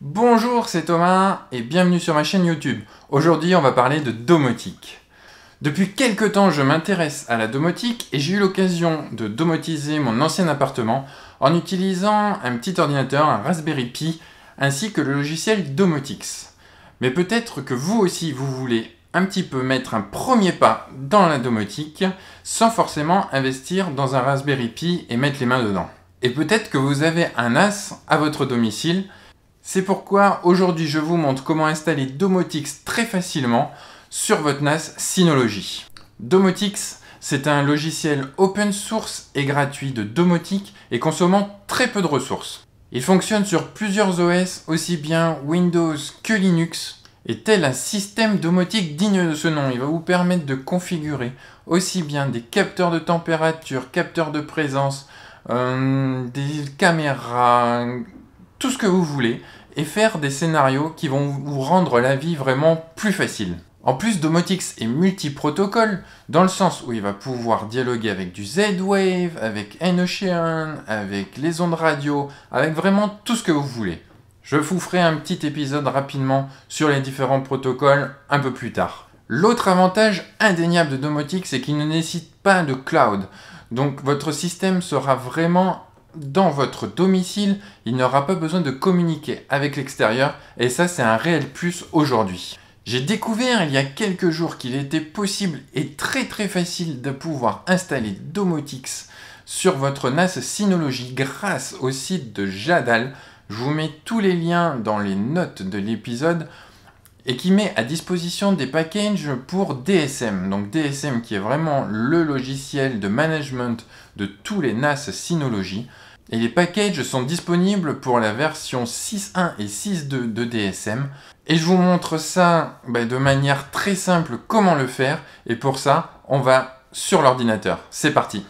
Bonjour, c'est Thomas et bienvenue sur ma chaîne YouTube. Aujourd'hui, on va parler de domotique. Depuis quelques temps, je m'intéresse à la domotique et j'ai eu l'occasion de domotiser mon ancien appartement en utilisant un petit ordinateur, un Raspberry Pi, ainsi que le logiciel Domotix. Mais peut-être que vous aussi, vous voulez un petit peu mettre un premier pas dans la domotique sans forcément investir dans un Raspberry Pi et mettre les mains dedans. Et peut-être que vous avez un NAS à votre domicile. C'est pourquoi aujourd'hui je vous montre comment installer Domotix très facilement sur votre NAS Synology. Domotix, c'est un logiciel open source et gratuit de domotique et consommant très peu de ressources. Il fonctionne sur plusieurs OS, aussi bien Windows que Linux, et tel un système domotique digne de ce nom, il va vous permettre de configurer aussi bien des capteurs de température, capteurs de présence, des caméras, tout ce que vous voulez, et faire des scénarios qui vont vous rendre la vie vraiment plus facile. En plus, Domotix est multi-protocole, dans le sens où il va pouvoir dialoguer avec du Z-Wave, avec N-Ocean, avec les ondes radio, avec vraiment tout ce que vous voulez. Je vous ferai un petit épisode rapidement sur les différents protocoles un peu plus tard. L'autre avantage indéniable de Domotix, c'est qu'il ne nécessite pas de cloud. Donc votre système sera vraiment dans votre domicile, il n'aura pas besoin de communiquer avec l'extérieur et ça c'est un réel plus aujourd'hui. J'ai découvert il y a quelques jours qu'il était possible et très facile de pouvoir installer Domotix sur votre NAS Synology grâce au site de Jadal. Je vous mets tous les liens dans les notes de l'épisode et qui met à disposition des packages pour DSM. Donc DSM qui est vraiment le logiciel de management de tous les NAS Synology. Et les packages sont disponibles pour la version 6.1 et 6.2 de DSM. Et je vous montre ça de manière très simple, comment le faire. Et pour ça, on va sur l'ordinateur. C'est parti.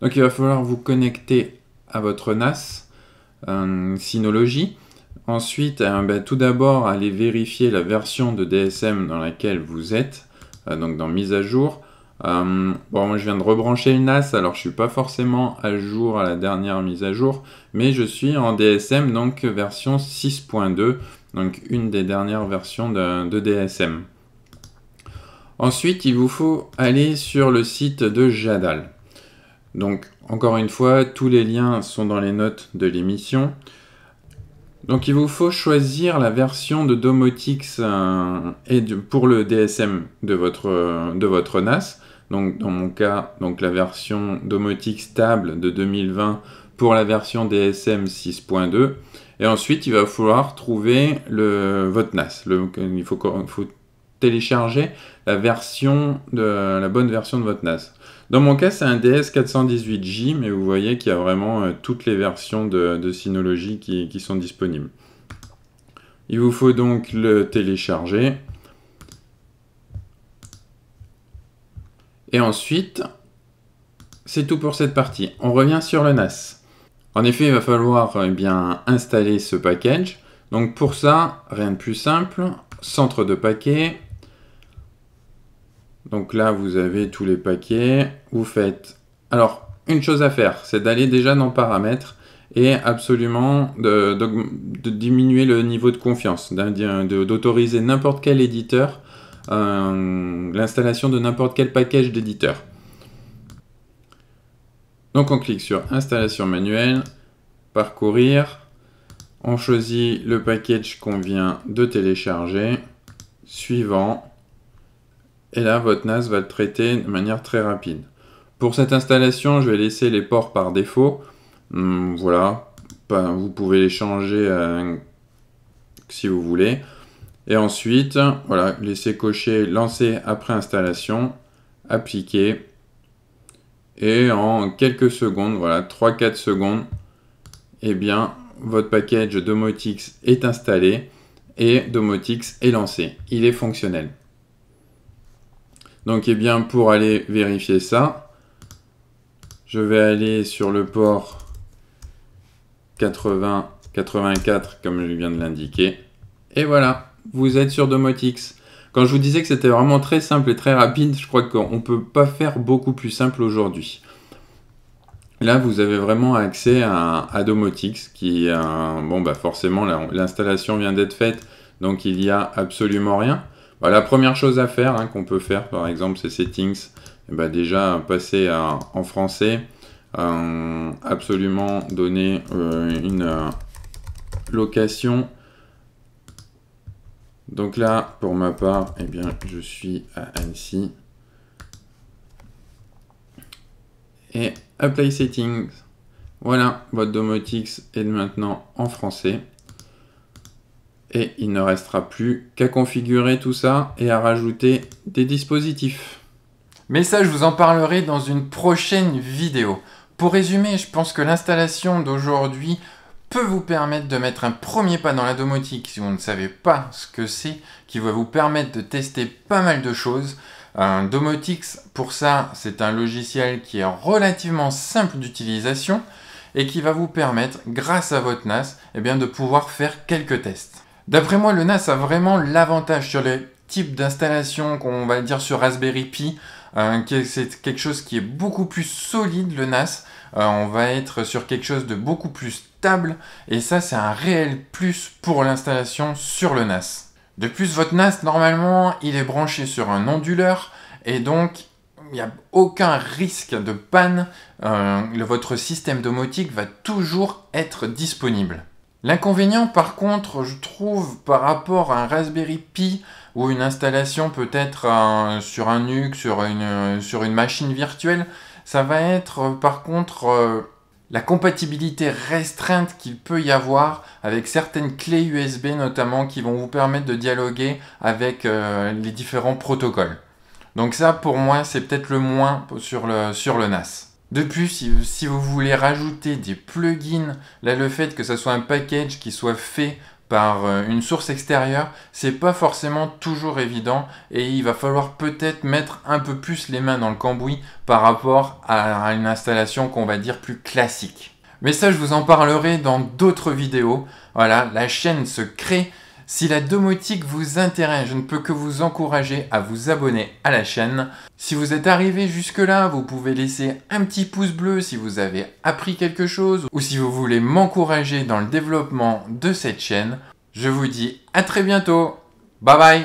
Donc il va falloir vous connecter à votre NAS Synology. Ensuite, tout d'abord, aller vérifier la version de DSM dans laquelle vous êtes. Donc dans mise à jour. Moi je viens de rebrancher le NAS, alors je suis pas forcément à jour à la dernière mise à jour, mais je suis en DSM, donc version 6.2, donc une des dernières versions de DSM. Ensuite, il vous faut aller sur le site de Jadal. Donc, encore une fois, tous les liens sont dans les notes de l'émission. Donc, il vous faut choisir la version de Domotix pour le DSM de votre NAS. Donc, dans mon cas, la version Domotix Stable de 2020 pour la version DSM 6.2. Et ensuite, il va falloir trouver votre NAS. Il faut télécharger la bonne version de votre NAS. Dans mon cas, c'est un DS418J, mais vous voyez qu'il y a vraiment toutes les versions de Synology qui sont disponibles. Il vous faut donc le télécharger. Et ensuite, c'est tout pour cette partie. On revient sur le NAS. En effet, il va falloir installer ce package. Donc pour ça, rien de plus simple. Centre de paquets. Donc là, vous avez tous les paquets. Vous faites... Alors, une chose à faire, c'est d'aller déjà dans Paramètres et absolument de diminuer le niveau de confiance, d'autoriser n'importe quel éditeur, l'installation de n'importe quel package d'éditeur. Donc on clique sur Installation manuelle, Parcourir, on choisit le package qu'on vient de télécharger, Suivant, et là votre NAS va le traiter de manière très rapide. Pour cette installation, je vais laisser les ports par défaut. Voilà, vous pouvez les changer si vous voulez. Et ensuite, voilà, laissez cocher Lancer après installation, Appliquer. Et en quelques secondes, voilà, 3-4 secondes, votre package Domotix est installé et Domotix est lancé. Il est fonctionnel. Donc, pour aller vérifier ça, je vais aller sur le port 80-84 comme je viens de l'indiquer. Et voilà, vous êtes sur Domotix. Quand je vous disais que c'était vraiment très simple et très rapide, je crois qu'on ne peut pas faire beaucoup plus simple aujourd'hui. Là, vous avez vraiment accès à Domotix qui, bon, bah forcément, l'installation vient d'être faite, donc il n'y a absolument rien. Bah, la première chose à faire, hein, qu'on peut faire, par exemple, c'est Settings. Et bah, déjà, passer en français, absolument donner une location. Donc là, pour ma part, eh bien, je suis à Annecy. Et Apply Settings. Voilà, votre Domotix est maintenant en français. Et il ne restera plus qu'à configurer tout ça et à rajouter des dispositifs. Mais ça, je vous en parlerai dans une prochaine vidéo. Pour résumer, je pense que l'installation d'aujourd'hui peut vous permettre de mettre un premier pas dans la domotique si vous ne savez pas ce que c'est, qui va vous permettre de tester pas mal de choses. Domotix, pour ça, c'est un logiciel qui est relativement simple d'utilisation et qui va vous permettre, grâce à votre NAS, eh bien, de pouvoir faire quelques tests. D'après moi, le NAS a vraiment l'avantage sur les types d'installation qu'on va dire sur Raspberry Pi. C'est quelque chose qui est beaucoup plus solide, le NAS. On va être sur quelque chose de beaucoup plus stable. Et ça, c'est un réel plus pour l'installation sur le NAS. De plus, votre NAS, normalement, il est branché sur un onduleur. Et donc, il n'y a aucun risque de panne. Votre système domotique va toujours être disponible. L'inconvénient, par contre, je trouve, par rapport à un Raspberry Pi ou une installation peut-être sur un NUC, sur une machine virtuelle, ça va être, par contre, la compatibilité restreinte qu'il peut y avoir avec certaines clés USB notamment qui vont vous permettre de dialoguer avec les différents protocoles. Donc ça, pour moi, c'est peut-être le moins sur le NAS. De plus, si vous voulez rajouter des plugins, là le fait que ce soit un package qui soit fait par une source extérieure, c'est pas forcément toujours évident et il va falloir peut-être mettre un peu plus les mains dans le cambouis par rapport à une installation qu'on va dire plus classique. Mais ça, je vous en parlerai dans d'autres vidéos. Voilà, la chaîne se crée. Si la domotique vous intéresse, je ne peux que vous encourager à vous abonner à la chaîne. Si vous êtes arrivé jusque-là, vous pouvez laisser un petit pouce bleu si vous avez appris quelque chose ou si vous voulez m'encourager dans le développement de cette chaîne. Je vous dis à très bientôt. Bye bye.